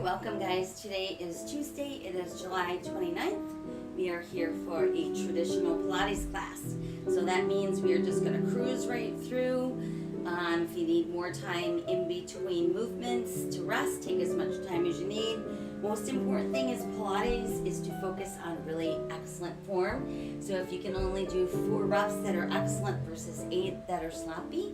welcome guys. Today is Tuesday, it is July 29th. We are here for a traditional Pilates class. So that means we are just going to cruise right through. If you need more time in between movements to rest, take as much time as you need. Most important thing is Pilates is to focus on really excellent form. So if you can only do 4 reps that are excellent versus 8 that are sloppy,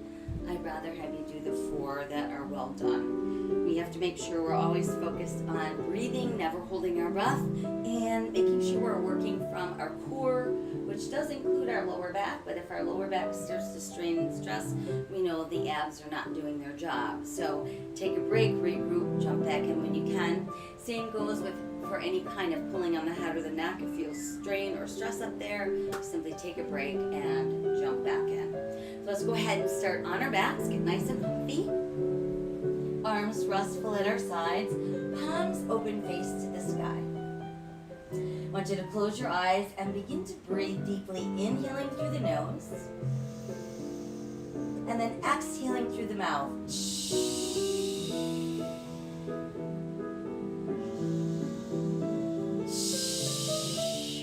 I'd rather have you do the 4 that are well done. We have to make sure we're always focused on breathing, never holding our breath, and making sure we're working from our core, which does include our lower back, but if our lower back starts to strain and stress, we know the abs are not doing their job. So take a break, regroup, jump back in when you can. Same goes with for any kind of pulling on the head or the neck. If you feel strain or stress up there, simply take a break and jump back in. So let's go ahead and start on our backs, get nice and comfy. Arms restful at our sides, palms open face to the sky. I want you to close your eyes and begin to breathe deeply, inhaling through the nose, and then exhaling through the mouth.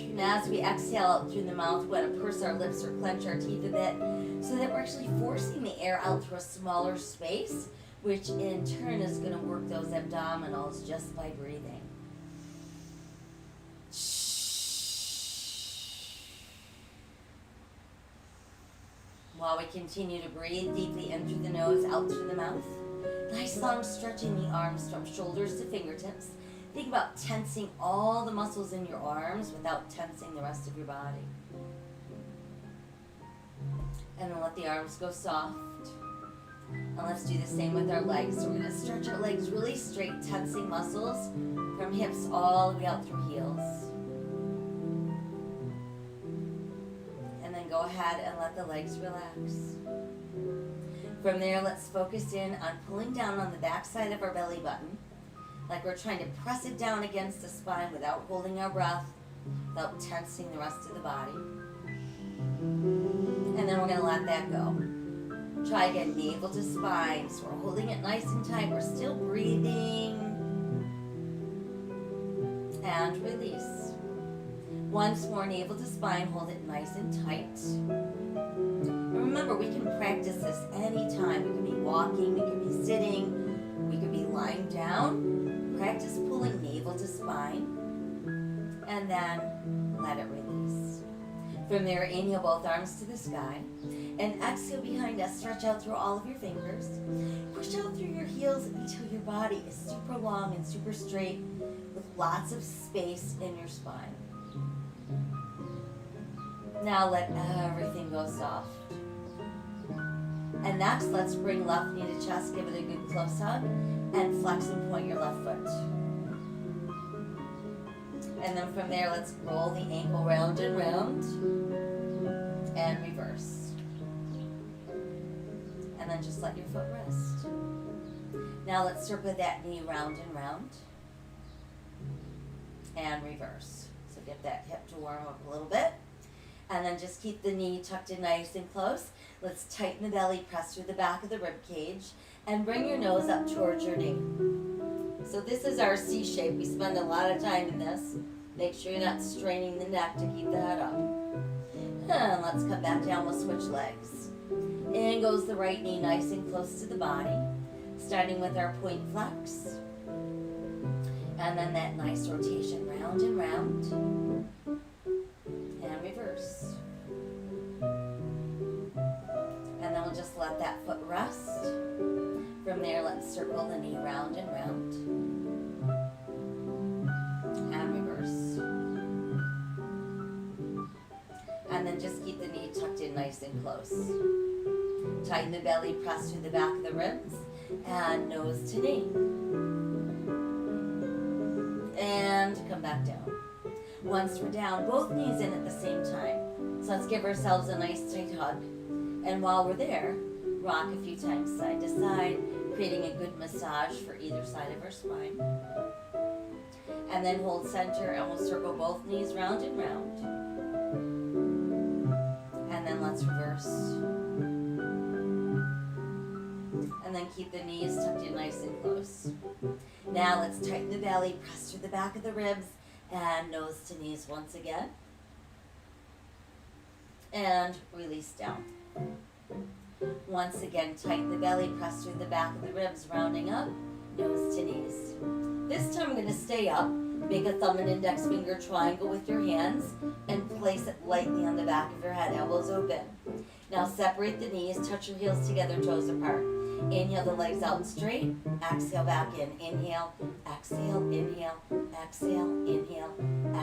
And as we exhale out through the mouth, we want to purse our lips or clench our teeth a bit so that we're actually forcing the air out through a smaller space, which in turn is going to work those abdominals just by breathing. While we continue to breathe deeply in through the nose, out through the mouth. Nice long stretch in the arms from shoulders to fingertips. Think about tensing all the muscles in your arms without tensing the rest of your body. And then let the arms go soft. And let's do the same with our legs. So we're going to stretch our legs really straight, tensing muscles from hips all the way out through heels. And then go ahead and let the legs relax. From there, let's focus in on pulling down on the back side of our belly button, like we're trying to press it down against the spine without holding our breath, without tensing the rest of the body. And then we're going to let that go. Try again, navel to spine. So we're holding it nice and tight. We're still breathing. And release. Once more, navel to spine. Hold it nice and tight. And remember, we can practice this anytime. We could be walking, we could be sitting, we could be lying down. Practice pulling navel to spine. And then let it release. From there, inhale both arms to the sky. And exhale behind us, stretch out through all of your fingers. Push out through your heels until your body is super long and super straight with lots of space in your spine. Now let everything go soft. And next, let's bring left knee to chest, give it a good close hug, and flex and point your left foot. And then from there, let's roll the ankle round and round, and reverse. And then just let your foot rest. Now let's circle that knee round and round. And reverse. So get that hip to warm up a little bit. And then just keep the knee tucked in nice and close. Let's tighten the belly, press through the back of the rib cage, and bring your nose up towards your knee. So this is our C shape. We spend a lot of time in this. Make sure you're not straining the neck to keep the head up. And let's come back down. We'll switch legs. In goes the right knee nice and close to the body, starting with our point flex. And then that nice rotation round and round. And reverse. And then we'll just let that foot rest. From there, let's circle the knee round and round. And reverse. And then just keep the knee tucked in nice and close. Tighten the belly, press through the back of the ribs, and nose to knee. And come back down. Once we're down, both knees in at the same time. So let's give ourselves a nice tight hug. And while we're there, rock a few times side to side, creating a good massage for either side of our spine. And then hold center, and we'll circle both knees round and round. And then let's reverse. And then keep the knees tucked in nice and close. Now let's tighten the belly, press through the back of the ribs, and nose to knees once again. And release down. Once again, tighten the belly, press through the back of the ribs, rounding up, nose to knees. This time I'm going to stay up. Make a thumb and index finger triangle with your hands and place it lightly on the back of your head, elbows open. Now separate the knees, touch your heels together, toes apart. Inhale the legs out straight, exhale back in. Inhale, exhale, inhale, exhale, inhale,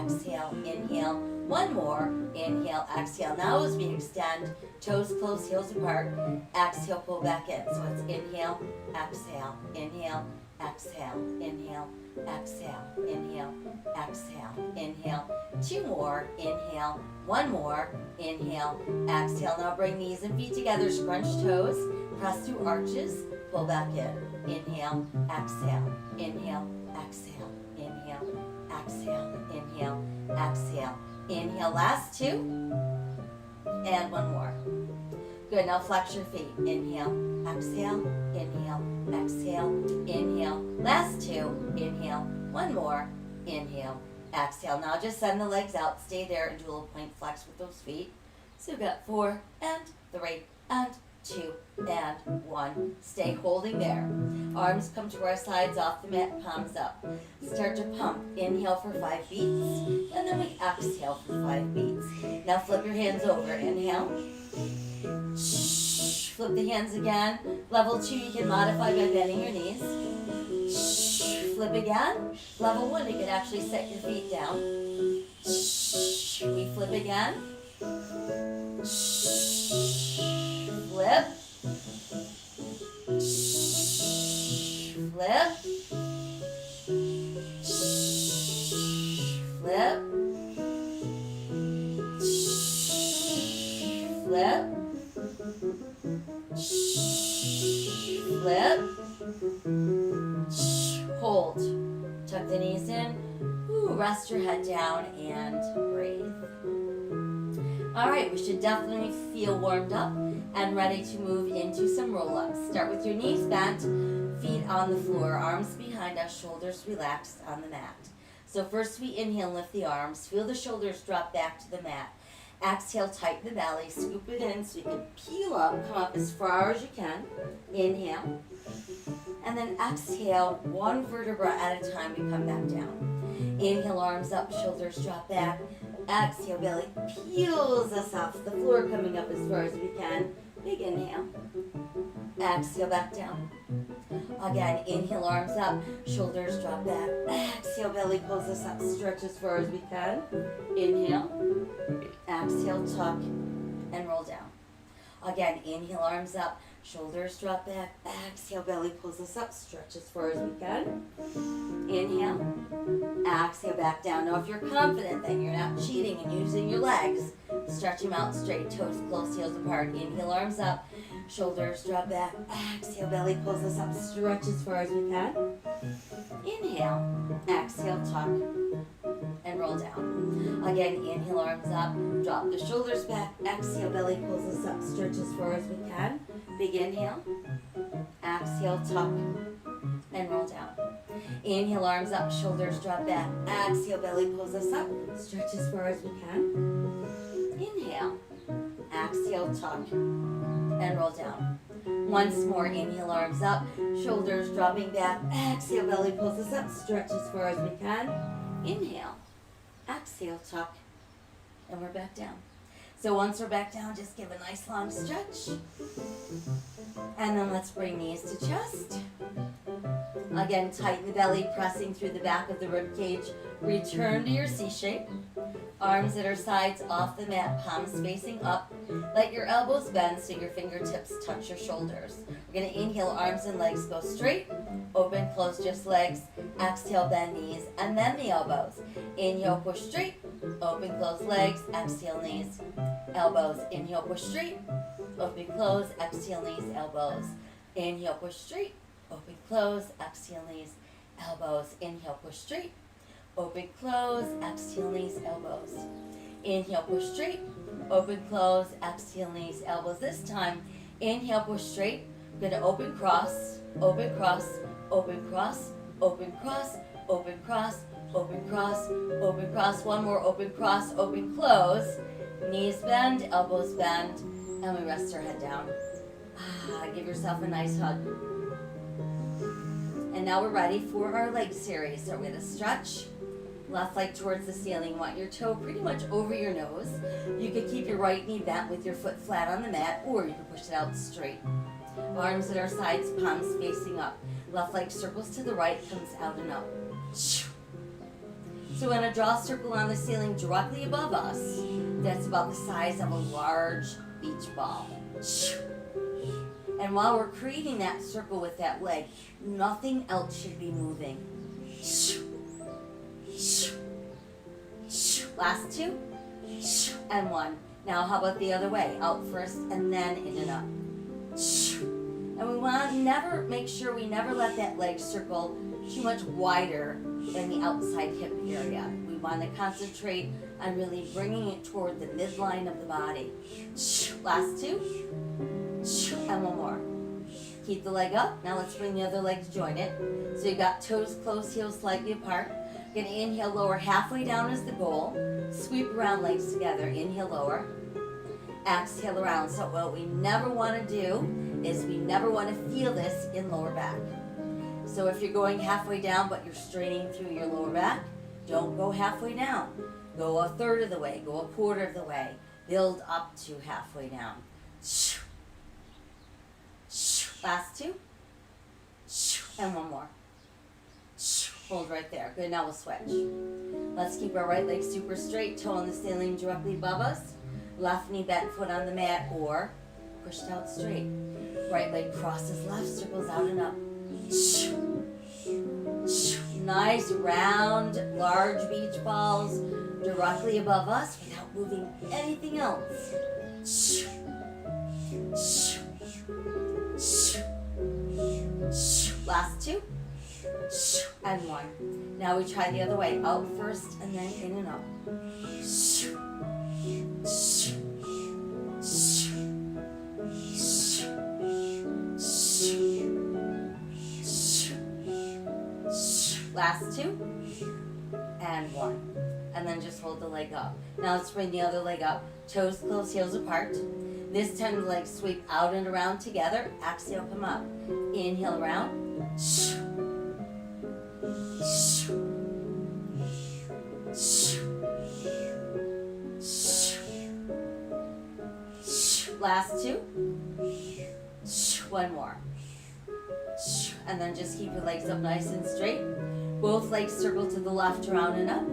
exhale, inhale. One more, inhale, exhale. Now as we extend, toes close, heels apart, exhale, pull back in. So it's inhale, exhale, inhale, exhale, inhale, exhale, inhale, exhale, inhale. Two more, inhale, one more, inhale, exhale. Now bring knees and feet together, scrunch toes, press through arches, pull back in. Inhale, exhale, inhale, exhale, inhale, exhale, inhale, exhale. Inhale, last two, and one more. Good, now flex your feet. Inhale, exhale, inhale, exhale, inhale. Last two, inhale, one more, inhale, exhale. Now just send the legs out, stay there, and do a little point flex with those feet. So we've got 4 and 3 and 2 and 1. Stay holding there. Arms come to our sides, off the mat, palms up. Start to pump. Inhale for 5 beats, and then we exhale for 5 beats. Now flip your hands over. Inhale. Flip the hands again. Level 2 you can modify by bending your knees. Flip again. Level 1 you can actually set your feet down. We flip again. Flip. Flip. Flip. Flip. Flip. Hold. Tuck the knees in. Ooh, rest your head down and breathe. All right, we should definitely feel warmed up and ready to move into some roll-ups. Start with your knees bent, feet on the floor, arms behind us, shoulders relaxed on the mat. So first we inhale, lift the arms, feel the shoulders drop back to the mat. Exhale, tighten the belly, scoop it in so you can peel up, come up as far as you can. Inhale. And then exhale, one vertebra at a time, we come back down. Inhale, arms up, shoulders drop back. Exhale, belly peels us off the floor, coming up as far as we can. Big inhale. Exhale, back down. Again, inhale, arms up, shoulders drop back. Exhale, belly pulls us up, stretch as far as we can. Inhale. Exhale, tuck, and roll down. Again, inhale, arms up, shoulders drop back. Exhale, belly pulls us up, stretch as far as we can. Inhale. Exhale, back down. Now, if you're confident that you're not cheating and using your legs, stretch them out straight, toes close, heels apart. Inhale, arms up, shoulders drop back. Exhale, belly pulls us up, stretch as far as we can. Inhale. Exhale, tuck, and roll down. Again, inhale, arms up, drop the shoulders back. Exhale, belly pulls us up, stretch as far as we can. Big inhale. Exhale, tuck, and roll down. Inhale, arms up, shoulders drop back. Exhale, belly pulls us up, stretch as far as we can. Inhale. Exhale, tuck, and roll down. Once more, inhale, arms up, shoulders dropping back. Exhale, belly pulls us up, stretch as far as we can. Inhale. Exhale, tuck, and we're back down. So once we're back down, just give a nice long stretch. And then let's bring knees to chest. Again, tighten the belly, pressing through the back of the rib cage. Return to your C shape. Arms at our sides, off the mat, palms facing up. Let your elbows bend so your fingertips touch your shoulders. We're going to inhale, arms and legs go straight. Open, close, just legs. Exhale, bend knees, and then the elbows. Inhale, push straight. Open, close legs. Exhale, knees, elbows. Inhale, push straight. Open, close. Exhale, knees, elbows. Inhale, push straight. Open, close. Exhale, knees, elbows. Inhale, push straight. Open, close. Exhale, knees, elbows. Inhale, push straight. Open, close. Exhale, knees, elbows. This time, inhale, push straight. We're going to open, cross, open, cross, open, cross, open cross, open cross, open cross, open cross. One more, open cross, open close. Knees bend, elbows bend, and we rest our head down. Give yourself a nice hug. And now we're ready for our leg series. So we're going to stretch. Left leg towards the ceiling. You want your toe pretty much over your nose. You could keep your right knee bent with your foot flat on the mat, or you can push it out straight. Arms at our sides, palms facing up. Left leg circles to the right, comes out and up. So we're going to draw a circle on the ceiling directly above us. That's about the size of a large beach ball. And while we're creating that circle with that leg, nothing else should be moving. Last two, and one. Now how about the other way? Out first and then in and up. And we want to make sure we never let that leg circle too much wider than the outside hip area. We want to concentrate on really bringing it toward the midline of the body. Last two, and one more. Keep the leg up. Now let's bring the other leg to join it. So you got toes close, heels slightly apart. You're going to inhale, lower halfway down is the goal. Sweep around, legs together. Inhale, lower. Exhale around. So what we never want to do is we never want to feel this in lower back. So if you're going halfway down but you're straining through your lower back, don't go halfway down. Go a third of the way. Go a quarter of the way. Build up to halfway down. Last two. And one more. Hold right there. Good, now we'll switch. Let's keep our right leg super straight, toe on the ceiling directly above us. Left knee bent, foot on the mat, or pushed out straight. Right leg crosses left, circles out and up. Nice, round, large beach balls directly above us without moving anything else. Last two. And one. Now we try the other way. Out first and then in and up. Last two. And one. And then just hold the leg up. Now let's bring the other leg up. Toes close, heels apart. This time the legs sweep out and around together. Exhale, come up. Inhale around. Last two. One more. And then just keep your legs up nice and straight. Both legs circle to the left, around and up.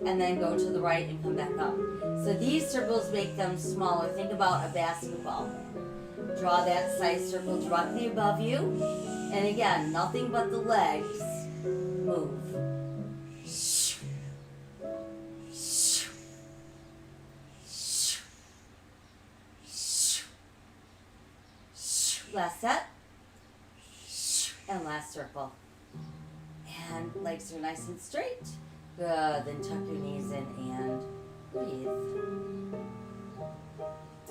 And then go to the right and come back up. So these circles make them smaller. Think about a basketball. Draw that size circle directly above you. And again, nothing but the legs move. Last set. And last circle. And legs are nice and straight. Good. Then tuck your knees in and breathe.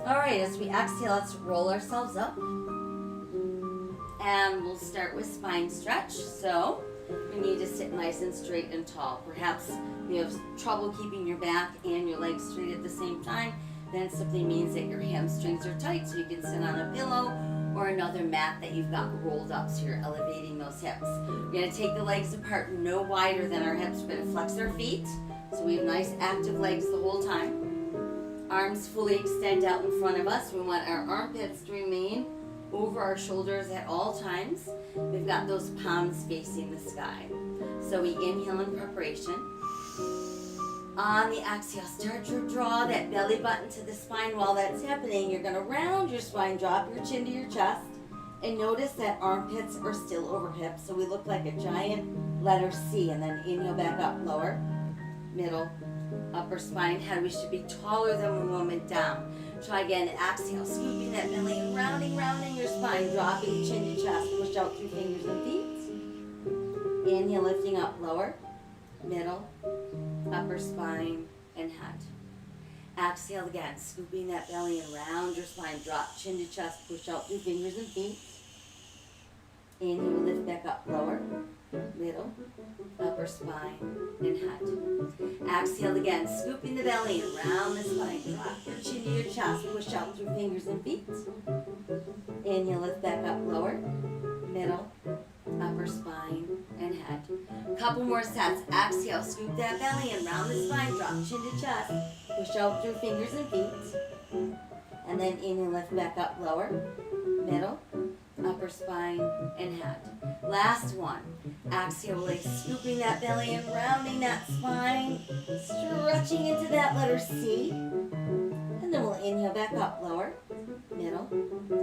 All right, as we exhale, let's roll ourselves up. And we'll start with spine stretch. So you need to sit nice and straight and tall. Perhaps you have trouble keeping your back and your legs straight at the same time. Then it simply means that your hamstrings are tight, so you can sit on a pillow or another mat that you've got rolled up, so you're elevating those hips. We're going to take the legs apart no wider than our hips. We're going to flex our feet, so we have nice active legs the whole time. Arms fully extend out in front of us. We want our armpits to remain over our shoulders at all times. We've got those palms facing the sky. So we inhale in preparation. On the exhale, start to draw that belly button to the spine. While that's happening, you're going to round your spine, drop your chin to your chest, and notice that armpits are still over hips. So we look like a giant letter C, and then inhale back up, lower, middle, upper spine, head. We should be taller than when we went down. Try again, exhale, scooping that belly and rounding your spine, dropping chin to chest, push out through fingers and feet. Inhale, lifting up, lower, middle, upper spine, and head. Exhale again, scooping that belly and round your spine, drop chin to chest, push out through fingers and feet. Inhale, lift back up, lower, middle, upper spine, and head. Exhale again, scooping the belly around the spine. Drop your chin to your chest. Push out through fingers and feet. Inhale, lift back up, lower, middle, upper spine, and head. Couple more sets. Exhale, scoop that belly and round the spine. Drop chin to chest. Push out through fingers and feet. And then inhale, lift back up, lower, middle, upper spine, and head. Last one. Exhale, like scooping that belly and rounding that spine. Stretching into that letter C. And then we'll inhale back up, lower, middle,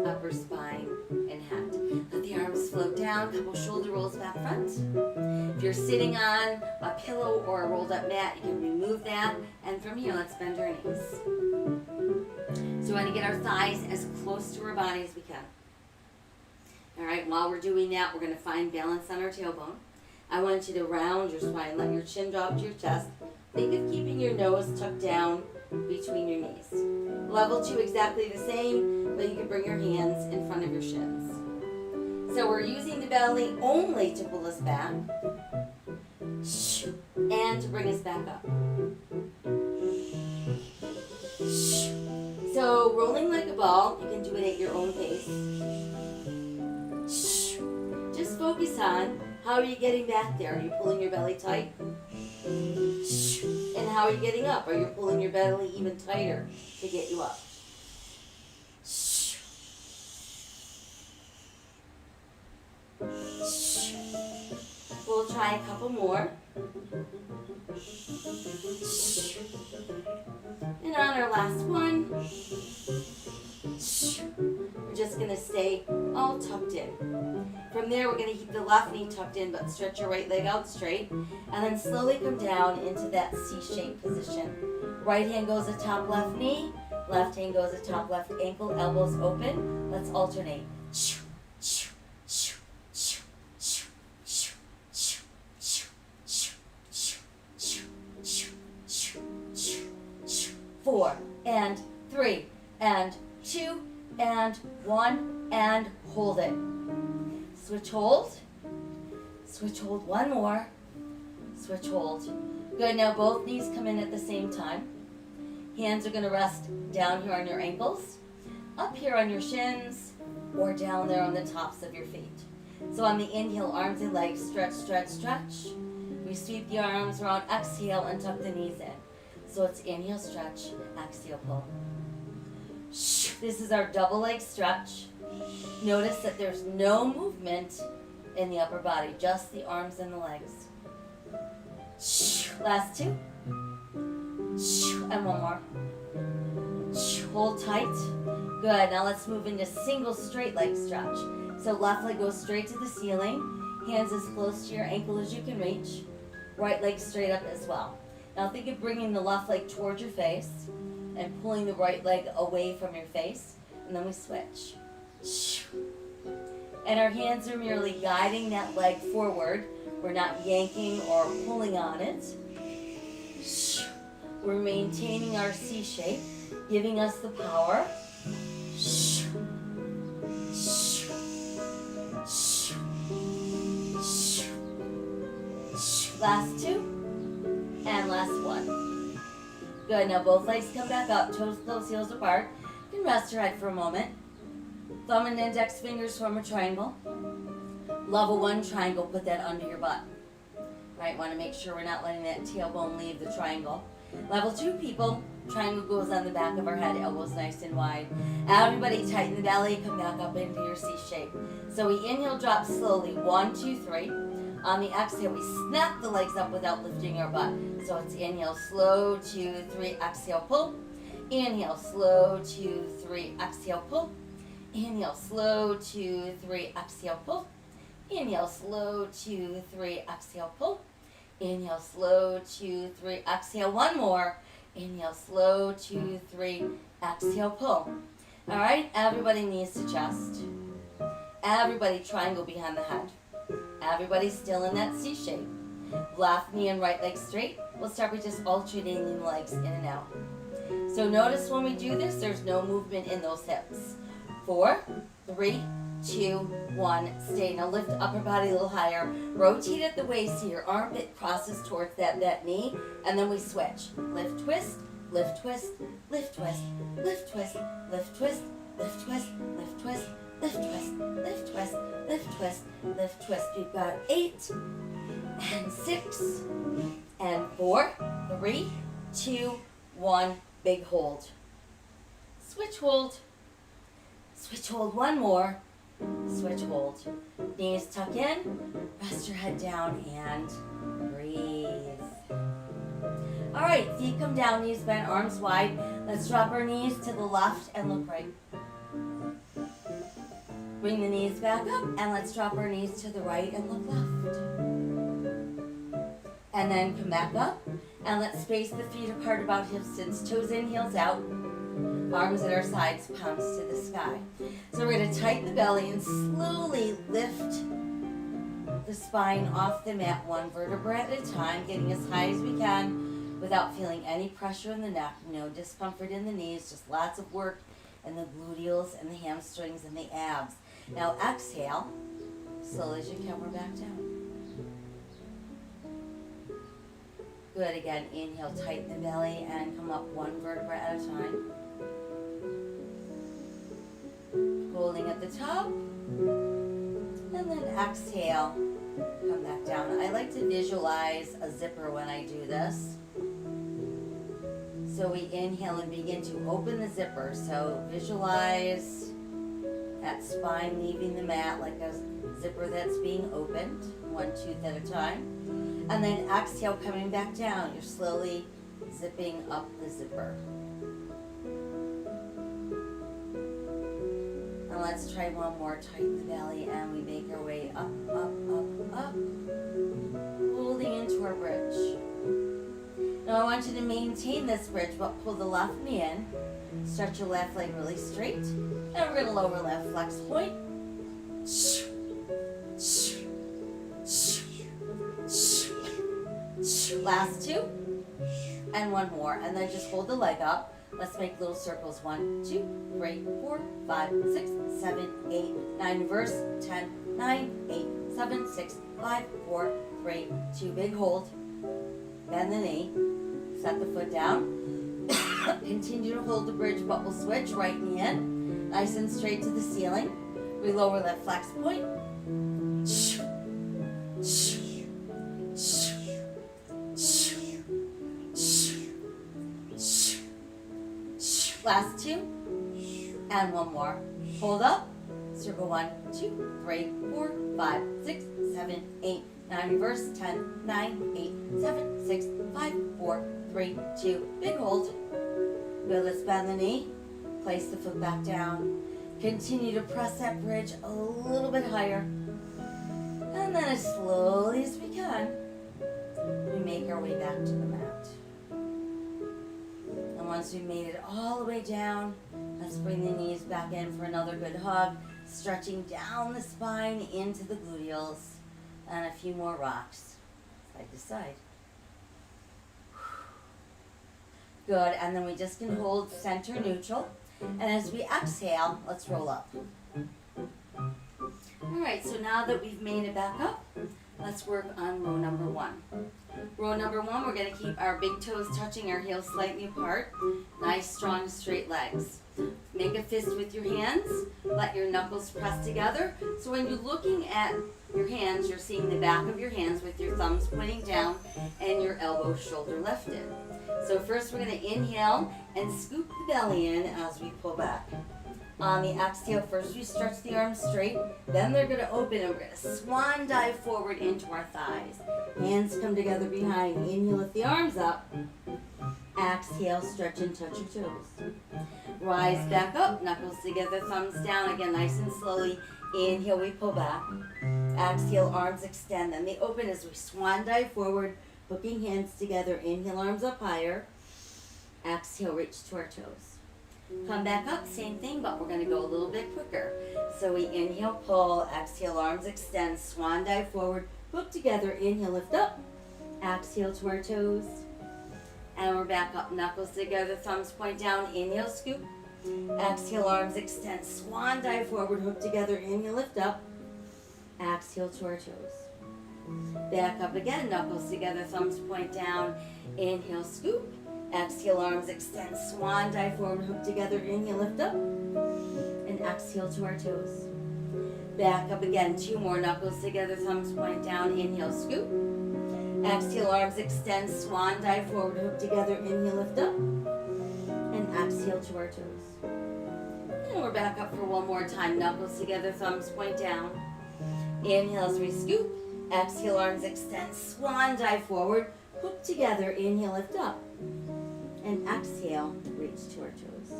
upper spine, and head. Let the arms float down, couple shoulder rolls back front. If you're sitting on a pillow or a rolled up mat, you can remove that. And from here, let's bend our knees. So we want to get our thighs as close to our body as we can. All right, while we're doing that, we're going to find balance on our tailbone. I want you to round your spine, let your chin drop to your chest. Think of keeping your nose tucked down between your knees. Level 2, exactly the same, but you can bring your hands in front of your shins. So we're using the belly only to pull us back and to bring us back up. So rolling like a ball, you can do it at your own pace. Just focus on how are you getting back there. Are you pulling your belly tight? And how are you getting up? Are you pulling your belly even tighter to get you up? We'll try a couple more. And on our last one, we're just going to stay all tucked in. From there, we're going to keep the left knee tucked in, but stretch your right leg out straight. And then slowly come down into that C-shaped position. Right hand goes atop left knee. Left hand goes atop left ankle. Elbows open. Let's alternate. 4 and 3 and 2 and 1 and hold it. Switch hold. Switch hold. One more. Switch hold. Good. Now both knees come in at the same time. Hands are going to rest down here on your ankles, up here on your shins, or down there on the tops of your feet. So on the inhale, arms and legs, stretch, stretch, stretch. We sweep the arms around, exhale, and tuck the knees in. So it's inhale, stretch, exhale, pull. This is our double leg stretch. Notice that there's no movement in the upper body, just the arms and the legs. Last two. And one more. Hold tight. Good. Now let's move into single straight leg stretch. So left leg goes straight to the ceiling. Hands as close to your ankle as you can reach. Right leg straight up as well. Now think of bringing the left leg towards your face and pulling the right leg away from your face. And then we switch. And our hands are merely guiding that leg forward. We're not yanking or pulling on it. We're maintaining our C shape, giving us the power. Last two. And last one. Good. Now both legs come back up, toes heels apart. You can rest your head for a moment. Thumb and index fingers form a triangle. Level 1 triangle, put that under your butt. Right, want to make sure we're not letting that tailbone leave the triangle. Level 2 people, triangle goes on the back of our head, elbows nice and wide. Everybody tighten the belly, come back up into your C shape. So we inhale, drop slowly, 1, 2, 3. On the exhale, we snap the legs up without lifting our butt. So it's inhale, slow, 2, 3, exhale, pull. Inhale, slow, 2, 3, exhale, pull. Inhale, slow, 2, 3, exhale, pull. Inhale, slow, 2, 3, exhale, pull. Inhale, slow, 2, 3, exhale, one more. Inhale, slow, 2, 3, exhale, pull. All right, everybody knees to chest. Everybody triangle behind the head. Everybody still in that C shape. Left knee and right leg straight. We'll start with just alternating the legs in and out. So notice when we do this, there's no movement in those hips. 4, 3, 2, 1, stay. Now lift upper body a little higher. Rotate at the waist so your armpit crosses towards that knee, and then we switch. Lift, twist, lift, twist, lift, twist, lift, twist, lift, twist, lift, twist, lift, twist, lift, twist, lift, twist, lift, twist, lift, twist. We've got 8 and 6 and 4, 3, 2, 1, big hold. Switch hold. Switch hold, one more. Switch hold. Knees tuck in, rest your head down and breathe. All right, feet come down, knees bent, arms wide. Let's drop our knees to the left and look right. Bring the knees back up and let's drop our knees to the right and look left. And then come back up and let's space the feet apart about hip distance. Toes in, heels out. Arms at our sides, palms to the sky. So we're going to tighten the belly and slowly lift the spine off the mat, one vertebra at a time, getting as high as we can without feeling any pressure in the neck, no discomfort in the knees, just lots of work in the gluteals and the hamstrings and the abs. Now exhale, slowly as you can, we're back down. Good, again, inhale, tighten the belly and come up one vertebra at a time. Holding at the top, and then exhale, come back down. I like to visualize a zipper when I do this. So we inhale and begin to open the zipper. So visualize that spine leaving the mat like a zipper that's being opened, one tooth at a time. And then exhale, coming back down. You're slowly zipping up the zipper. And let's try one more. Tighten the belly and we make our way up, up, up, up. Holding into our bridge. Now I want you to maintain this bridge, but pull the left knee in. Stretch your left leg really straight. And we're going to lower left flex point. Last 2. And one more. And then just hold the leg up. Let's make little circles. 1, 2, 3, 4, 5, 6, 7, 8, 9. Reverse. 10, 9, 8, 7, 6, 5, 4, 3, 2. Big hold. Bend the knee. Set the foot down. Continue to hold the bridge, but we'll switch. Right knee in. Nice and straight to the ceiling. We lower left flex point. Last 2. And one more. Hold up. Circle 1, 2, 3, 4, 5, 6, 7, 8, 9. Reverse. 10, 9, 8, 7, 6, 5, 4, 3, 2. Big hold. Good. Let's bend the knee. Place the foot back down. Continue to press that bridge a little bit higher. And then as slowly as we can, we make our way back to the mat. And once we've made it all the way down, let's bring the knees back in for another good hug, stretching down the spine into the gluteals, and a few more rocks, side to side. Good, and then we just can hold center neutral, and as we exhale, let's roll up. Alright, so now that we've made it back up, let's work on row number 1. Row number 1, we're going to keep our big toes touching our heels slightly apart. Nice, strong, straight legs. Make a fist with your hands. Let your knuckles press together. So when you're looking at your hands, you're seeing the back of your hands with your thumbs pointing down and your elbows shoulder lifted. So first we're going to inhale and scoop the belly in as we pull back. On the exhale, first we stretch the arms straight, then they're going to open and we're going to swan dive forward into our thighs. Hands come together behind. Inhale, lift the arms up. Exhale, stretch and touch your toes. Rise back up, knuckles together, thumbs down. Again, nice and slowly. Inhale, we pull back. Exhale, arms extend. Then they open as we swan dive forward, hooking hands together. Inhale, arms up higher. Exhale, reach to our toes. Come back up, same thing, but we're going to go a little bit quicker. So we inhale, pull, exhale, arms extend, swan dive forward, hook together, inhale, lift up, exhale to our toes, and we're back up, knuckles together, thumbs point down, inhale, scoop, Exhale, arms extend. Swan dive forward, hook together. Inhale, lift up. Exhale to our toes. Back up again, knuckles together, thumbs point down. Inhale, scoop. Exhale, arms extend. Swan dive forward, hook together. Inhale, lift up. And exhale to our toes. Back up again, 2 more, knuckles together, thumbs point down. Inhale, scoop. Exhale, arms extend. Swan dive forward, hook together. Inhale, lift up. And exhale to our toes. And we're back up for one more time. Knuckles together, thumbs point down. Inhale as we scoop. Exhale, arms extend. Swan dive forward. Hook together. Inhale, lift up. And exhale, reach to our toes.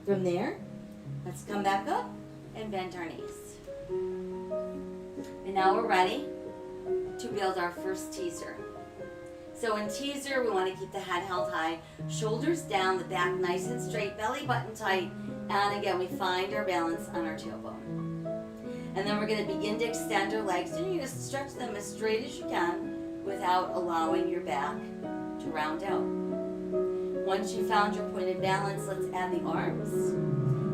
From there, let's come back up and bend our knees. And now we're ready to build our first teaser. So in teaser, we want to keep the head held high, shoulders down, the back nice and straight, belly button tight, and again, we find our balance on our tailbone. And then we're going to begin to extend our legs, and you're going to stretch them as straight as you can without allowing your back to round out. Once you found your point of balance, let's add the arms.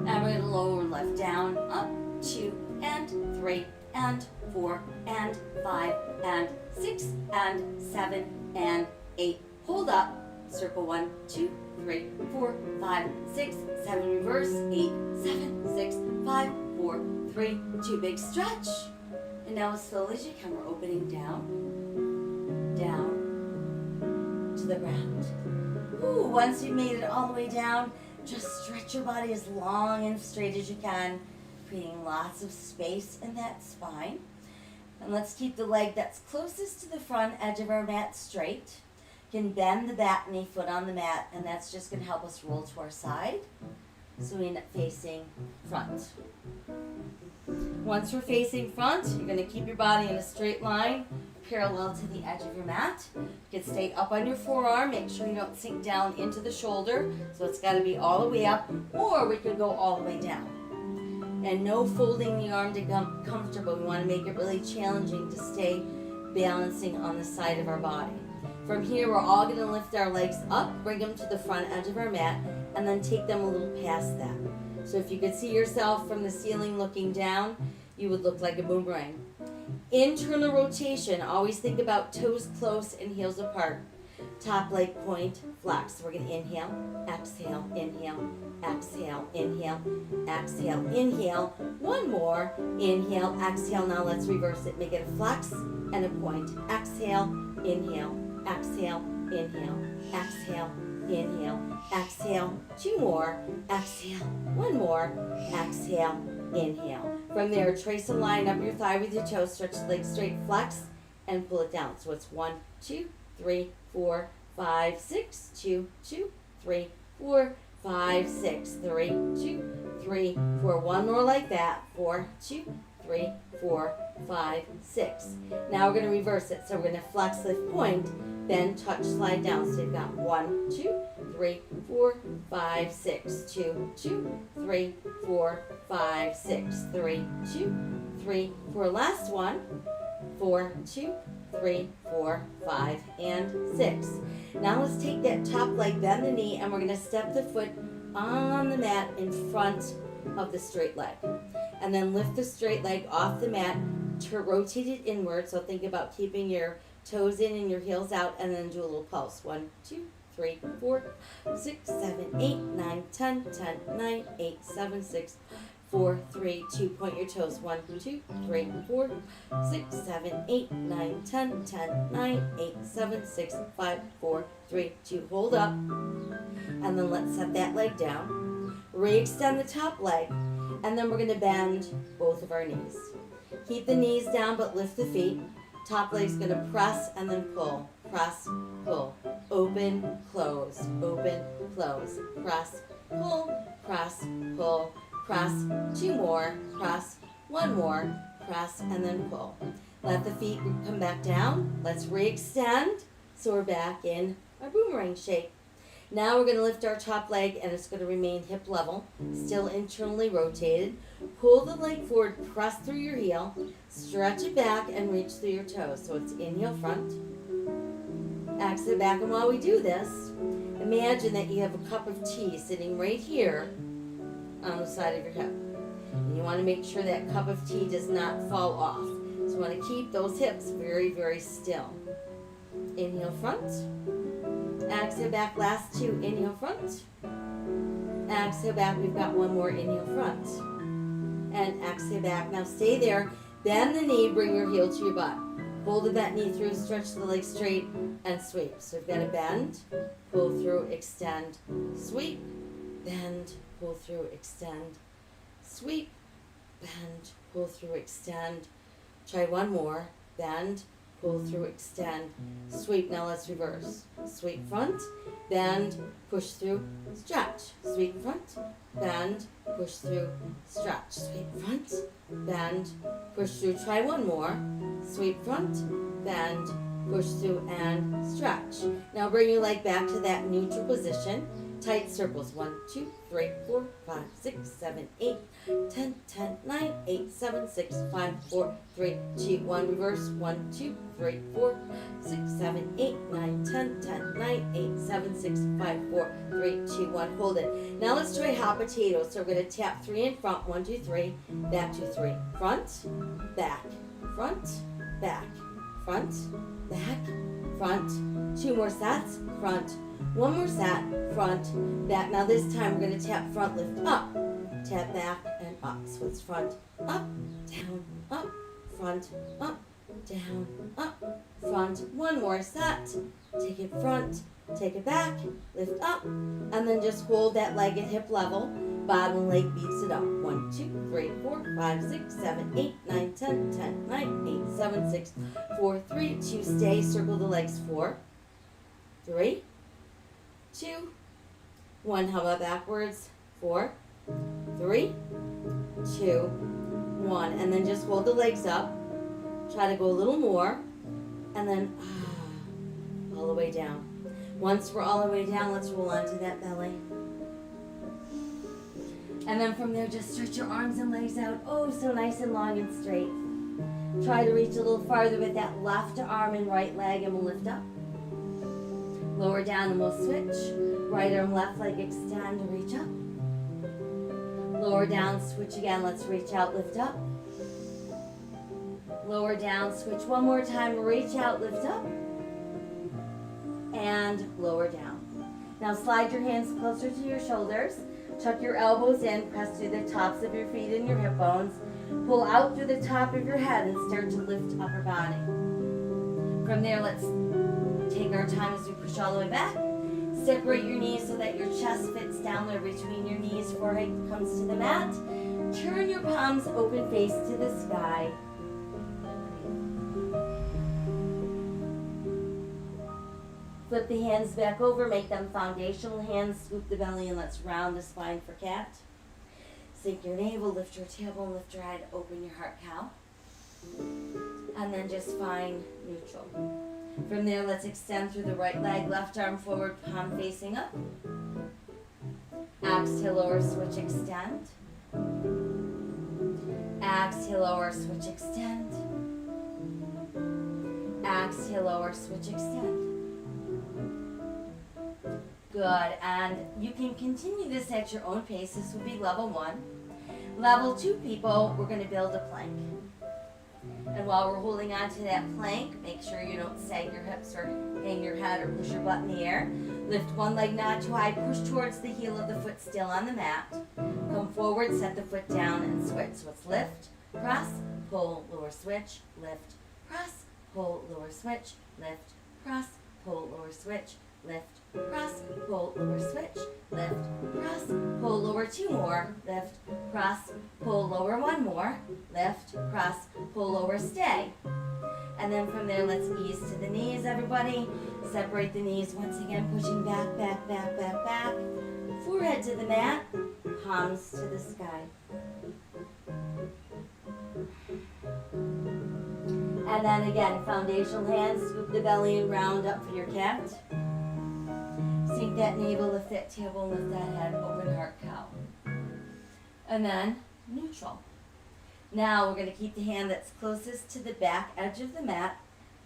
And we're going to lower and lift down, up, 2, and 3, and 4, and 5, and 6, and 7, and 8. Hold up. Circle 1, 2, 3, 4, 5, 6, 7. Reverse. 8, 7, 6, 5, 4, 3, 2. Big stretch. And now as slowly as you can, we're opening down, down to the ground. Ooh, once you've made it all the way down, just stretch your body as long and straight as you can, creating lots of space in that spine. And let's keep the leg that's closest to the front edge of our mat straight. You can bend the back knee foot on the mat, and that's just going to help us roll to our side, so we end up facing front. Once we're facing front, you're going to keep your body in a straight line, parallel to the edge of your mat. You can stay up on your forearm, make sure you don't sink down into the shoulder, so it's got to be all the way up, or we could go all the way down. And no folding the arm to come comfortable. We want to make it really challenging to stay balancing on the side of our body. From here, we're all going to lift our legs up, bring them to the front edge of our mat, and then take them a little past that. So if you could see yourself from the ceiling looking down, you would look like a boomerang. Internal rotation, always think about toes close and heels apart. Top leg point, flex. So we're going to inhale, exhale, inhale, exhale, inhale, exhale, inhale. One more, inhale, exhale. Now let's reverse it. Make it a flex and a point. Exhale, inhale, exhale, inhale, exhale, inhale, exhale. 2 more, exhale. 1 more, exhale, inhale. From there, trace a line up your thigh with your toes. Stretch the legs straight, flex, and pull it down. So it's 1, 2, 3, 4, 5, 6, 2, 2, 3, 4, 5, 6, 3, 2, 3, 4. One more like that. 4, 2, 3, 4, 5, 6. Now we're going to reverse it. So we're going to flex, lift, point, bend, touch, slide down. So you've got 1, 2, 3, 4, 5, 6, 2, 2, 3, 4, 5, 6, 3, 2, 3, 4. Last one. 4, 2, 3, 4, 5, and 6. Now let's take that top leg, bend the knee, and we're going to step the foot on the mat in front of the straight leg. And then lift the straight leg off the mat to rotate it inward. So think about keeping your toes in and your heels out, and then do a little pulse. 1, 2, 3, 4, 6, 7, 8, 9, 10, 10, 9, 8, 7, 6, 4, 3, 2. Point your toes. 1, 2, 3, 4, 6, 7, 8, 9, 10, 10, 9, 8, 7, 6, 5, 4, 3, 2. Hold up. And then let's set that leg down. Re-extend the top leg. And then we're going to bend both of our knees. Keep the knees down, but lift the feet. Top leg's going to press and then pull. Press, pull. Open, close. Open, close. Press, pull. Press, pull. Press. 2 more. Press. 1 more. Press and then pull. Let the feet come back down. Let's re-extend. So we're back in our boomerang shape. Now we're going to lift our top leg, and it's going to remain hip level, still internally rotated. Pull the leg forward, press through your heel, stretch it back, and reach through your toes. So it's inhale front, exhale back. And while we do this, imagine that you have a cup of tea sitting right here on the side of your hip. And you want to make sure that cup of tea does not fall off. So you want to keep those hips very, very still. Inhale front. Exhale back, last two. Inhale front. Exhale back, we've got one more. Inhale front. And exhale back. Now stay there. Bend the knee, bring your heel to your butt. Hold the bent knee through, stretch the leg straight, and sweep. So we've got to bend, pull through, extend, sweep, bend, pull through, extend, sweep, bend, pull through, extend. Try one more. Bend, pull through, extend, sweep. Now let's reverse. Sweep front, bend, push through, stretch. Sweep front, bend, push through, stretch. Sweep front, bend, push through. Try one more. Sweep front, bend, push through, and stretch. Now bring your leg back to that neutral position. Tight circles. 1, 2, 3, 4, 5, 6, 7, 8, 10, 10, 9, 8, 7, 6, 5, 4, 3, 2, 1. Reverse. 1, 2, 3, 4, 6, 7, 8, 9, 10, 10, 9, 8, 7, 6, 5, 4, 3, 2, 1. Hold it. Now let's try hot potatoes. So we're going to tap 3 in front. 1, 2, 3. Back 2, 3. Front, back, front, back, front, back, front. 2 more sets. Front. 1 more set, front, back. Now this time we're going to tap front, lift up, tap back, and up. So it's front, up, down, up, front, up, down, up, front. 1 more set. Take it front, take it back, lift up, and then just hold that leg at hip level. Bottom leg beats it up. 1, 2, 3, 4, 5, 6, 7, 8, 9, 10, 10, 9, 8, 7, 6, 4, 3, 2. Stay, circle the legs. 4, 3, 2, 1. How about backwards? 4, 3, 2, 1. And then just hold the legs up. Try to go a little more. And then all the way down. Once we're all the way down, let's roll onto that belly. And then from there, just stretch your arms and legs out. Oh, so nice and long and straight. Try to reach a little farther with that left arm and right leg, and we'll lift up. Lower down and we'll switch. Right arm, left leg, extend, reach up. Lower down, switch again. Let's reach out, lift up. Lower down, switch one more time. Reach out, lift up. And lower down. Now slide your hands closer to your shoulders. Tuck your elbows in. Press through the tops of your feet and your hip bones. Pull out through the top of your head and start to lift upper body. From there, let's take our time as we push all the way back. Separate your knees so that your chest fits down there between your knees. Forehead comes to the mat. Turn your palms open, face to the sky. Flip the hands back over, make them foundational hands. Scoop the belly and let's round the spine for cat. Sink your navel, lift your tailbone, lift your head, open your heart cow. And then just find neutral. From there, let's extend through the right leg, left arm forward, palm facing up. Exhale, lower, switch, extend. Exhale, lower, switch, extend. Exhale, lower, switch, extend. Good, and you can continue this at your own pace. This would be level 1. Level 2 people, we're going to build a plank. And while we're holding on to that plank, make sure you don't sag your hips or hang your head or push your butt in the air. Lift one leg not too high, push towards the heel of the foot still on the mat. Come forward, set the foot down and switch. So it's lift, press, pull, lower switch, lift, press, pull, lower switch, lift, press, pull, lower switch, lift, press, pull, lower switch, lift, press, pull, lower 2 more, lift, press, pull, lower 1 more, lift, press, pull, lower, stay. And then from there, let's ease to the knees, everybody. Separate the knees once again, pushing back, back, back, back, back. Forehead to the mat, palms to the sky. And then again, foundational hands, scoop the belly and round up for your cat. Sink that navel, lift that tailbone, lift that head, open heart cow. And then neutral. Now we're going to keep the hand that's closest to the back edge of the mat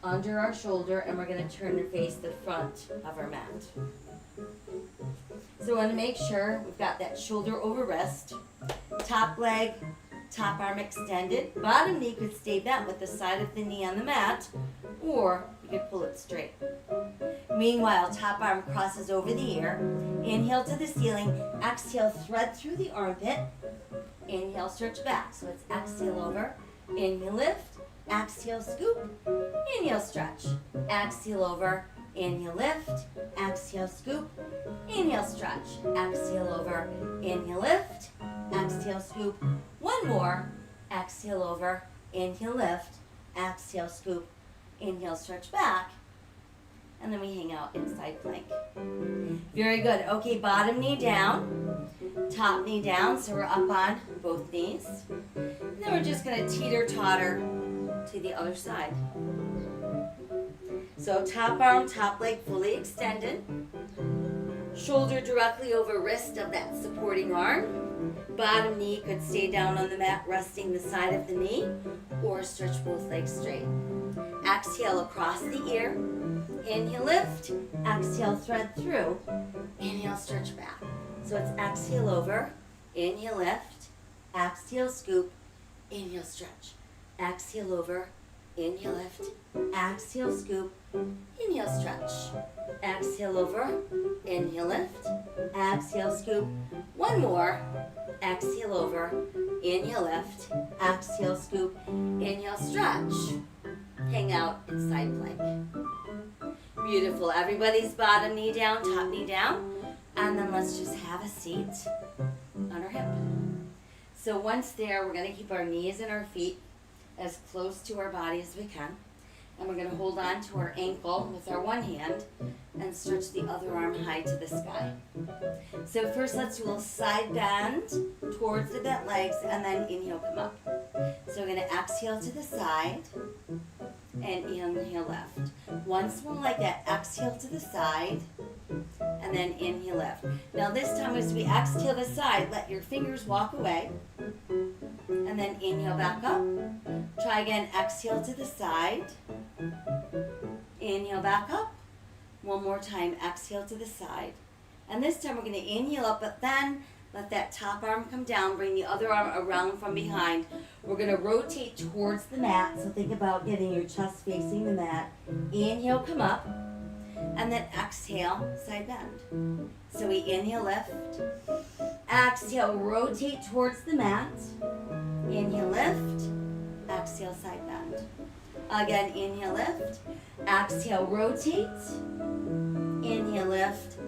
under our shoulder, and we're going to turn and face the front of our mat. So we want to make sure we've got that shoulder over wrist, top leg, top arm extended, bottom knee could stay bent with the side of the knee on the mat, or you could pull it straight. Meanwhile, top arm crosses over the ear, inhale to the ceiling, exhale, thread through the armpit, inhale, stretch back. So it's exhale over, inhale, lift, exhale, scoop, inhale, stretch, exhale over, inhale, lift, exhale, scoop, inhale, stretch, exhale over, inhale, lift, exhale, scoop. One more, exhale over, inhale, lift, exhale, scoop, inhale, stretch back, and then we hang out in side plank. Very good. Okay, bottom knee down, top knee down, so we're up on both knees. And then we're just gonna teeter-totter to the other side. So top arm, top leg fully extended. Shoulder directly over wrist of that supporting arm. Bottom knee could stay down on the mat, resting the side of the knee, or stretch both legs straight. Exhale across the ear. Inhale, lift. Exhale, thread through. Inhale, stretch back. So it's exhale over. Inhale, lift. Exhale, scoop. Inhale, stretch. Exhale over. Inhale, lift. Exhale, scoop. Inhale, stretch. Exhale over. Inhale, lift. Exhale, scoop. One more. Exhale over. Inhale, lift. Exhale, scoop. Inhale, stretch. Hang out in side plank. Beautiful. Everybody's bottom knee down, top knee down. And then let's just have a seat on our hip. So once there, we're going to keep our knees and our feet as close to our body as we can. And we're going to hold on to our ankle with our one hand and stretch the other arm high to the sky. So first let's do a little side bend towards the bent legs and then inhale, come up. So we're going to exhale to the side and inhale left. Once more like that, exhale to the side and then inhale left. Now this time as we exhale to the side, let your fingers walk away and then inhale back up. Try again, exhale to the side, inhale back up. One more time, exhale to the side. And this time we're going to inhale up, but then let that top arm come down, bring the other arm around from behind. We're going to rotate towards the mat, so think about getting your chest facing the mat. Inhale, come up, and then exhale, side bend. So we inhale, lift. Exhale, rotate towards the mat. Inhale, lift. Exhale, side bend. Again, inhale, lift. Exhale, rotate. Inhale, lift.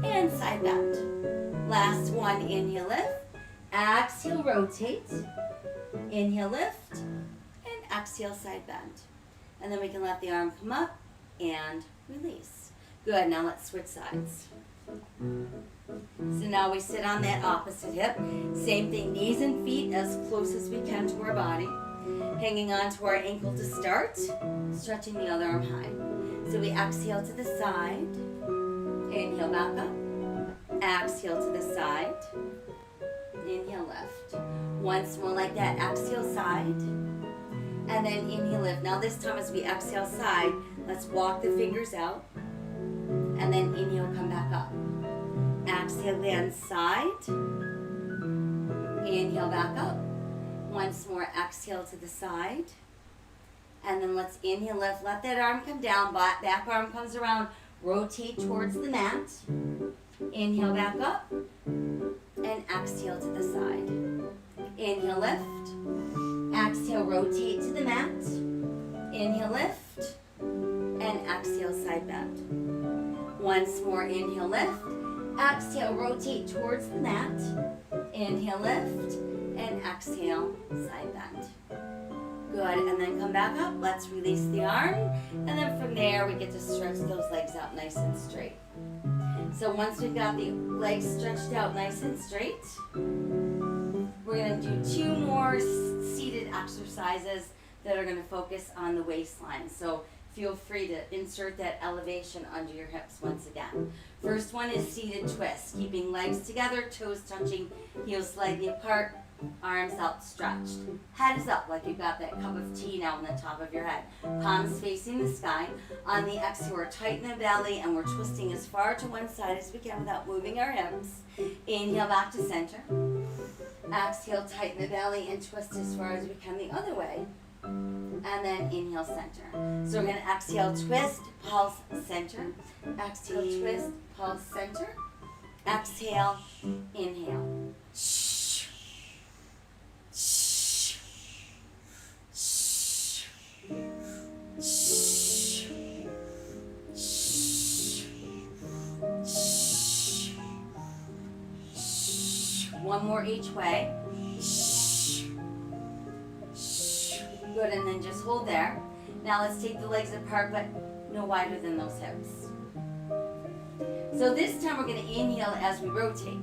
And side bend. Last one, inhale, lift. Exhale, rotate. Inhale, lift. And exhale, side bend. And then we can let the arm come up and release. Good, now let's switch sides. So now we sit on that opposite hip. Same thing, knees and feet as close as we can to our body. Hanging on to our ankle to start. Stretching the other arm high. So we exhale to the side. Inhale back up. Exhale to the side. Inhale left. Once more like that, exhale side. And then inhale lift. Now this time as we exhale side, let's walk the fingers out. And then inhale, come back up. Exhale, land side. Inhale, back up. Once more, exhale to the side. And then let's inhale, lift. Let that arm come down. Back arm comes around. Rotate towards the mat. Inhale, back up. And exhale to the side. Inhale, lift. Exhale, rotate to the mat. Inhale, lift. And exhale, side bend. Once more, inhale, lift. Exhale, rotate towards the mat. Inhale, lift. And exhale, side bend. Good, and then come back up. Let's release the arm. And then from there, we get to stretch those legs out nice and straight. So once we've got the legs stretched out nice and straight, we're going to do 2 more seated exercises that are going to focus on the waistline. So feel free to insert that elevation under your hips once again. First one is seated twist, keeping legs together, toes touching, heels slightly apart, arms outstretched. Head is up like you've got that cup of tea now on the top of your head. Palms facing the sky. On the exhale, we're tight in the belly and we're twisting as far to one side as we can without moving our hips. Inhale back to center. Exhale, tighten the belly and twist as far as we can the other way. And then inhale, center. So we're going to exhale, twist, pulse, center. Exhale, twist, pulse, center. Exhale, inhale. One more each way. Good, and then just hold there. Now let's take the legs apart, but no wider than those hips. So this time we're going to inhale as we rotate.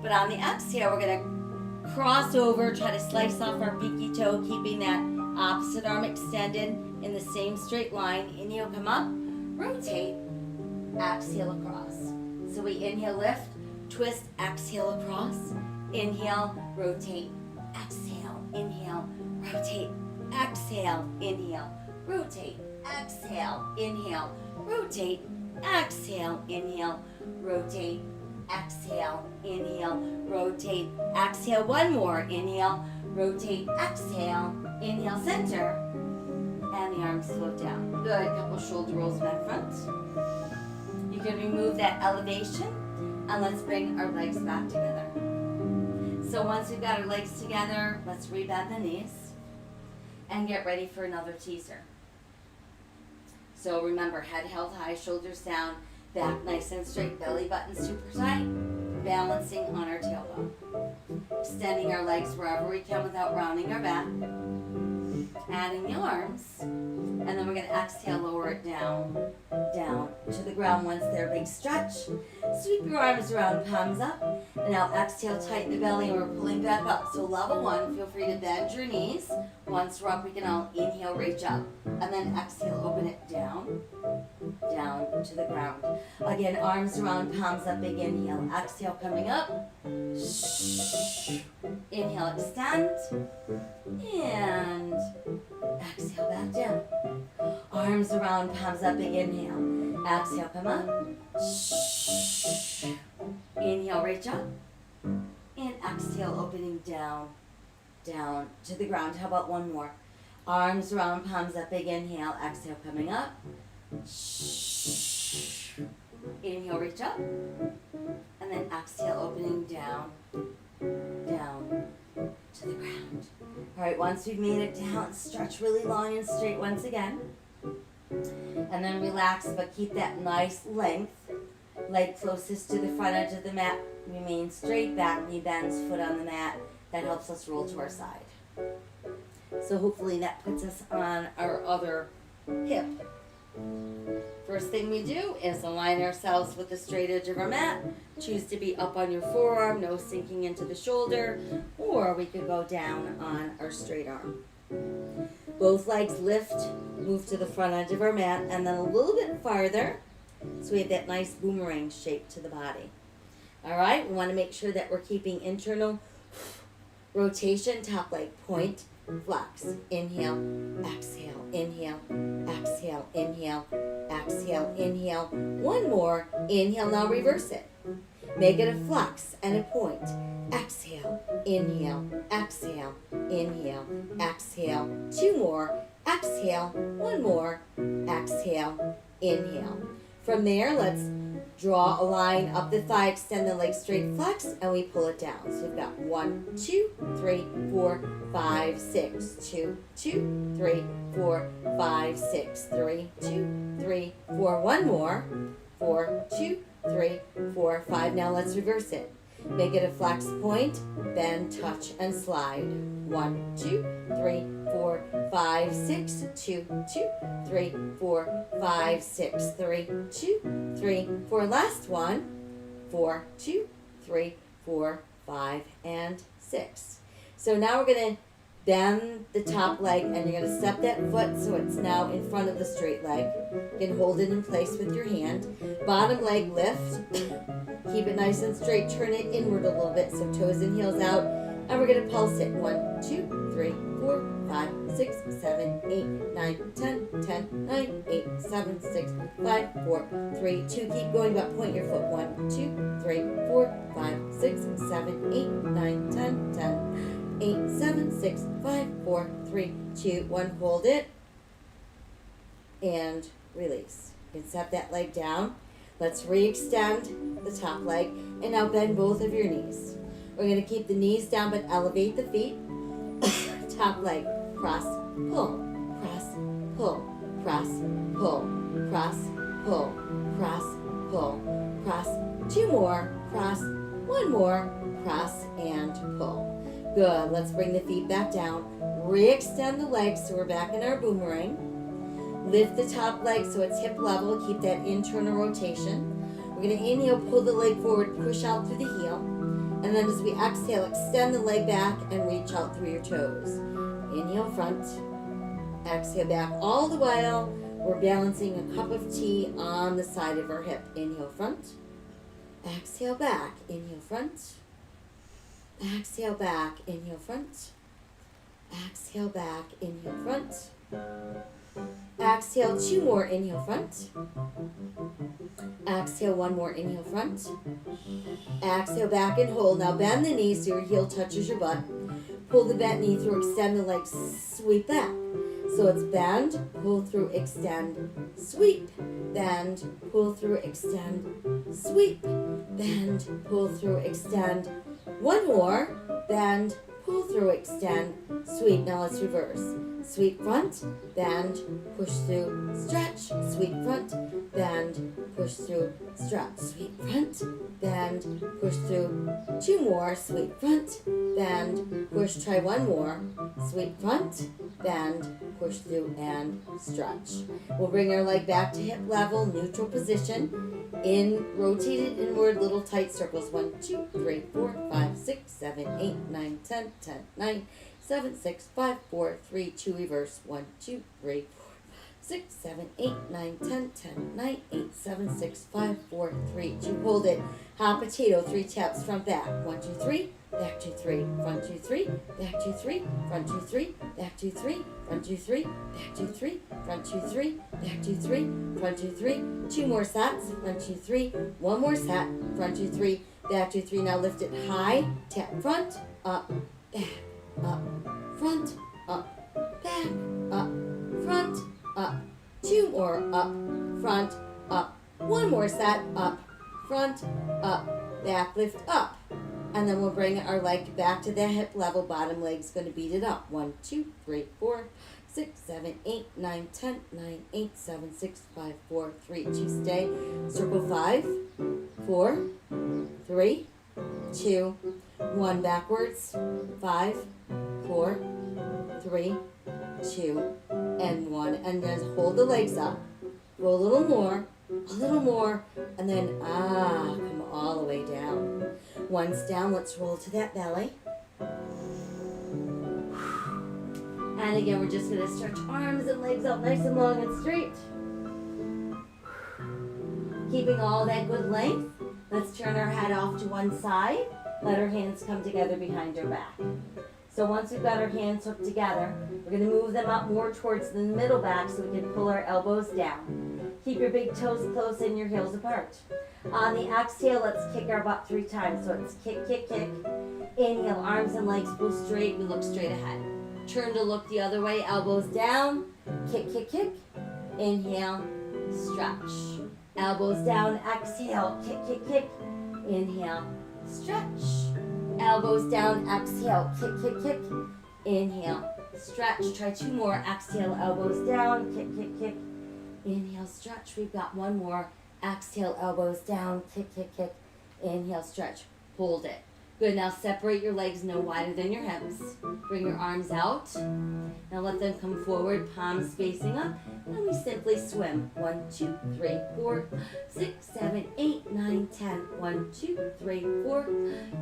But on the exhale, we're going to cross over, try to slice off our pinky toe, keeping that opposite arm extended in the same straight line. Inhale, come up, rotate, exhale across. So we inhale, lift, twist, exhale across. Inhale, rotate, exhale, inhale, rotate, exhale, inhale, rotate, exhale, inhale, rotate, exhale, inhale, rotate, exhale, inhale, rotate, exhale. One more, inhale, rotate, exhale, inhale, center, and the arms float down. Good, couple shoulder rolls back front. You can remove that elevation, and let's bring our legs back together. So once we've got our legs together, let's rebend the knees and get ready for another teaser. So remember, head held high, shoulders down, back nice and straight, belly button super tight, balancing on our tailbone. Extending our legs wherever we can without rounding our back. Adding the arms, and then we're going to exhale, lower it down to the ground once they're big stretch. Sweep your arms around, palms up, and now exhale, tighten the belly, and we're pulling back up. So level one, feel free to bend your knees. Once we're up, we can all inhale, reach up, and then exhale, open it down to the ground. Again, arms around, palms up, big inhale. Exhale, coming up. Inhale, extend, and exhale, back down. Arms around, palms up, big inhale. Exhale, come up. Inhale, reach up. And exhale, opening down to the ground. How about one more? Arms around, palms up, big inhale. Exhale, coming up. Inhale, reach up. And then exhale, opening down to the ground. All right, once we've made it down, stretch really long and straight once again. And then relax, but keep that nice length. Leg closest to the front edge of the mat. Remain straight, back knee bends, foot on the mat. That helps us roll to our side. So hopefully that puts us on our other hip. First thing we do is align ourselves with the straight edge of our mat. Choose to be up on your forearm, no sinking into the shoulder, or we could go down on our straight arm. Both legs lift, move to the front edge of our mat, and then a little bit farther, so we have that nice boomerang shape to the body. All right, we want to make sure that we're keeping internal rotation, top leg point, flex. Inhale, exhale, inhale, exhale, inhale, exhale, inhale. One more, inhale, now reverse it. Make it a flex and a point. Exhale, inhale, exhale, inhale, exhale. Two more, exhale, one more, exhale, inhale. From there, let's draw a line up the thigh, extend the leg straight, flex, and we pull it down. So we've got 1, 2, 3, 4, 5, 6, 2, 2, 3, 4, 5, 6, 3, 2, 3, 4. One more. 4, 2, 3, 4, 5. Now let's reverse it. Make it a flex point, bend, touch, and slide. 1, 2, 3, 4, 5, 6, 2, 2, 3, 4, 5, 6, 3, 2, 3, 4. Last one. 4, 2, 3, 4, 5, and 6. So now we're going to Bend the top leg, and you're going to step that foot so it's now in front of the straight leg. You can hold it in place with your hand. Bottom leg lift. Keep it nice and straight. Turn it inward a little bit, so toes and heels out. And we're going to pulse it. 1, 2, 3, 4, 5, 6, 7, 8, 9, 10, 10, 9, 8, 7, 6, 5, 4, 3, 2. Keep going, but point your foot. 1, 2, 3, 4, 5, 6, 7, 8, 9, 10, 10. 8, 7, 6, 5, 4, 3, 2, 1. Hold it and release. You can set that leg down. Let's re-extend the top leg and now bend both of your knees. We're going to keep the knees down but elevate the feet. Top leg, cross, pull, cross, pull, cross, pull, cross, pull, cross, pull, cross. 2 more, cross, 1 more, cross and pull. Good. Let's bring the feet back down. Re-extend the legs so we're back in our boomerang. Lift the top leg so it's hip level. Keep that internal rotation. We're going to inhale, pull the leg forward, push out through the heel. And then as we exhale, extend the leg back and reach out through your toes. Inhale, front. Exhale, back. All the while, we're balancing a cup of tea on the side of our hip. Inhale, front. Exhale, back. Inhale, front. Exhale back, inhale front. Exhale back, inhale front. Exhale 2 more, inhale front. Exhale 1 more, inhale front. Exhale back and hold. Now bend the knees so your heel touches your butt. Pull the bent knee through, extend the legs, sweep back. So it's bend, pull through, extend, sweep. Bend, pull through, extend, sweep. Bend, pull through, extend. 1 more, bend, pull through, extend, sweep. Now let's reverse. Sweep front, bend, push through, stretch. Sweep front, bend, push through, stretch. Sweep front, bend, push through. 2 more, sweep front, bend, push. Try 1 more. Sweep front, bend, push through, and stretch. We'll bring our leg back to hip level, neutral position. Rotated inward, little tight circles. 1, 2, 3, 4, 5, 6, 7, 8, 9, 10, 10, 9, 7, 6, 5, 4, 3, 2, reverse. 1, 2, 3, 4, 6, 7, 8, 9, 10, 10, 9, 8, 7, 6, 5, 4, 3, 2. Hold it. Hot potato, 3 taps, front, back. 1, 2, 3, back 2, 3, front 2, 3, back 2, 3, front 2, 3, back 2, 3, front 2, 3, back 2, 3, front 2, 3, back 2, 3, front 2, 3. 2 more sets, front 2, 3, 1 more set, front 2, 3, back 2, 3. Now lift it high, tap front, up, back, up, front, up, back, up, front, up. 2 more, up, front, up. 1 more set, up, front, up, back, lift up. And then we'll bring our leg back to the hip level. Bottom leg's going to beat it up. 1, 2, 3, 4, 6, 7, 8, 9, 10, 9, 8, 7, 6, 5, 4, 3, 2. Stay. Circle 5, 4, 3, 2, 1. Backwards. 5, 4, 3, 2, and 1. And then hold the legs up. Go a little more, and then come all the way down. Once down, let's roll to that belly. And again, we're just going to stretch arms and legs out nice and long and straight. Keeping all that good length. Let's turn our head off to one side. Let our hands come together behind our back. So once we've got our hands hooked together, we're going to move them up more towards the middle back so we can pull our elbows down. Keep your big toes close and your heels apart. On the exhale, let's kick our butt 3 times. So it's kick, kick, kick. Inhale, arms and legs pull straight. We look straight ahead. Turn to look the other way, elbows down. Kick, kick, kick. Inhale, stretch. Elbows down, exhale, kick, kick, kick. Inhale, stretch. Elbows down, exhale, kick, kick, kick. Inhale, stretch. Try 2 more. Exhale, elbows down, kick, kick, kick. Inhale, stretch. We've got 1 more. Exhale, elbows down, kick, kick, kick. Inhale, stretch. Hold it. Good, now separate your legs no wider than your hips. Bring your arms out. Now let them come forward, palms facing up. And we simply swim. 1, 2, 3, 4, 6, 7, 8, 9, 10. 1, 2, 3, 4,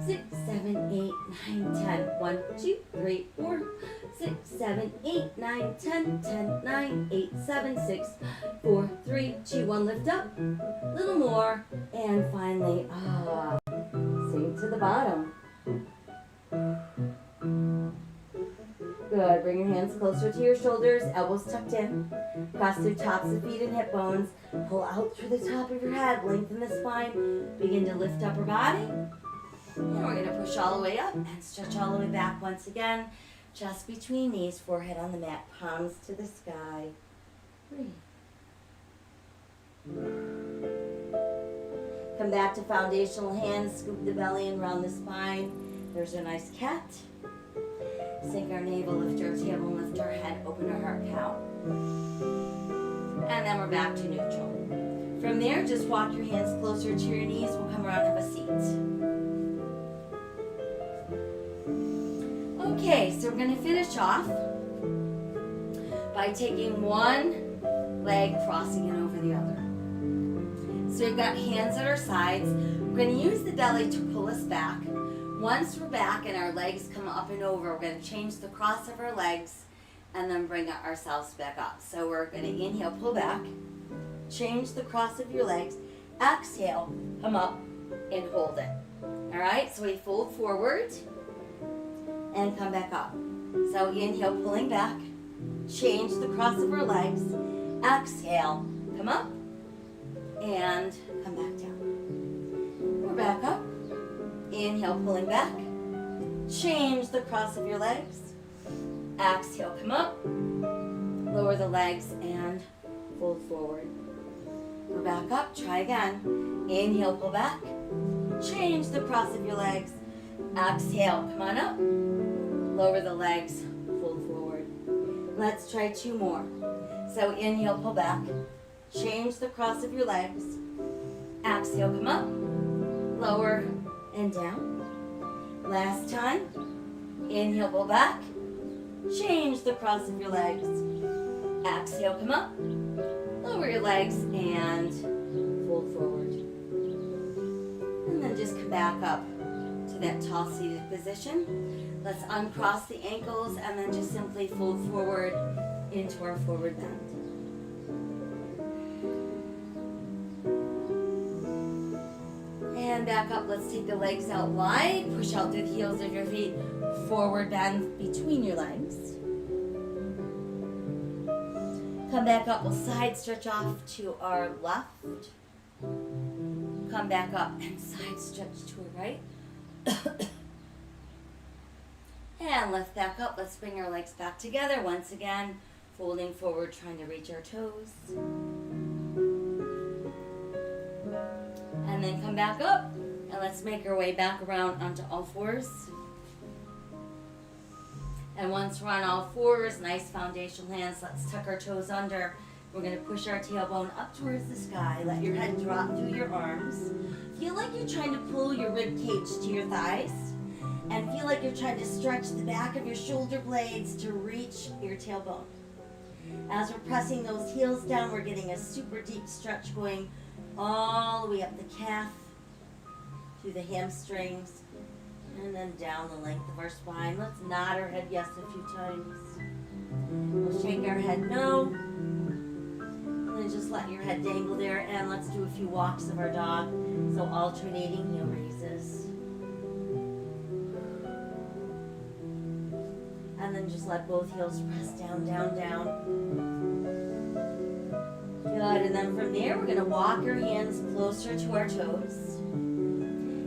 6, 7, 8, 9, 10. 1, 2, 3, 4, 6, 7, 8, 9, 10. 10, 9, 8, 7, 6, 4, 3, 2, 1. Lift up. A little more. And finally, sink to the bottom. Good. Bring your hands closer to your shoulders, elbows tucked in. Cross through tops of feet and hip bones. Pull out through the top of your head. Lengthen the spine. Begin to lift upper body. And we're going to push all the way up and stretch all the way back once again. Chest between knees, forehead on the mat, palms to the sky. Breathe. Come back to foundational hands. Scoop the belly and round the spine. There's a nice cat. Sink our navel, lift our tailbone, lift our head, open our heart, cow. And then we're back to neutral. From there, just walk your hands closer to your knees. We'll come around and have a seat. Okay, so we're going to finish off by taking one leg, crossing it over the other. So we've got hands at our sides. We're going to use the belly to pull us back. Once we're back and our legs come up and over, we're going to change the cross of our legs and then bring ourselves back up. So we're going to inhale, pull back, change the cross of your legs, exhale, come up and hold it. All right, so we fold forward and come back up. So inhale, pulling back, change the cross of our legs, exhale, come up and come back down. We're back up. Inhale, pulling back. Change the cross of your legs. Exhale, come up. Lower the legs and fold forward. Go back up. Try again. Inhale, pull back. Change the cross of your legs. Exhale, come on up. Lower the legs, fold forward. Let's try 2 more. So inhale, pull back. Change the cross of your legs. Exhale, come up. Lower and down. Last time. Inhale, pull back. Change the cross of your legs. Exhale, come up. Lower your legs and fold forward. And then just come back up to that tall seated position. Let's uncross the ankles and then just simply fold forward into our forward bend. And back up. Let's take the legs out wide. Push out through the heels of your feet. Forward bend between your legs. Come back up. We'll side stretch off to our left. Come back up and side stretch to our right. And lift back up. Let's bring our legs back together once again. Folding forward, trying to reach our toes. And then come back up. And let's make our way back around onto all fours. And once we're on all fours, nice foundational hands, let's tuck our toes under. We're going to push our tailbone up towards the sky. Let your head drop through your arms. Feel like you're trying to pull your rib cage to your thighs. And feel like you're trying to stretch the back of your shoulder blades to reach your tailbone. As we're pressing those heels down, we're getting a super deep stretch going all the way up the calf, through the hamstrings, and then down the length of our spine. Let's nod our head yes a few times. We'll shake our head no. And then just let your head dangle there. And let's do a few walks of our dog. So alternating heel raises. And then just let both heels press down, down, down. Good. And then from there, we're going to walk your hands closer to our toes.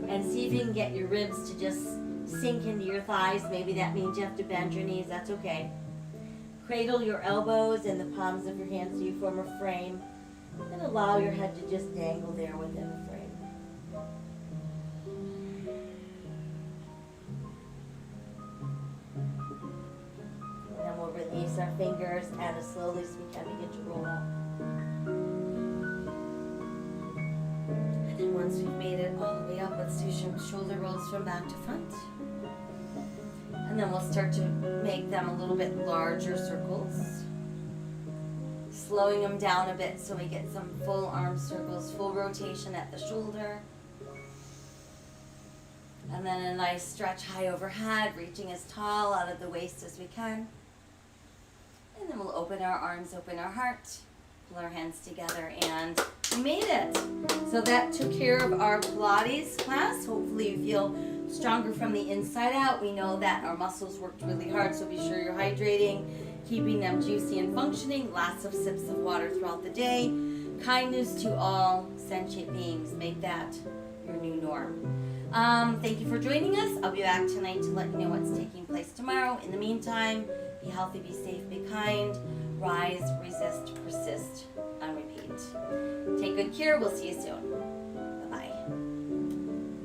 And see if you can get your ribs to just sink into your thighs. Maybe that means you have to bend your knees. That's okay. Cradle your elbows in the palms of your hands so you form a frame. And allow your head to just dangle there within the frame. And then we'll release our fingers and as slowly as we can begin to roll up. Once we've made it all the way up, let's do some shoulder rolls from back to front. And then we'll start to make them a little bit larger circles. Slowing them down a bit so we get some full arm circles, full rotation at the shoulder. And then a nice stretch high overhead, reaching as tall out of the waist as we can. And then we'll open our arms, open our heart, pull our hands together, and we made it. So that took care of our Pilates class. Hopefully you feel stronger from the inside out. We know that our muscles worked really hard, so be sure you're hydrating, keeping them juicy and functioning. Lots of sips of water throughout the day. Kindness to all sentient beings. Make that your new norm. Thank you for joining us. I'll be back tonight to let you know what's taking place tomorrow. In the meantime, be healthy, be safe, be kind. Rise, resist, persist, and repeat. Take good care. We'll see you soon.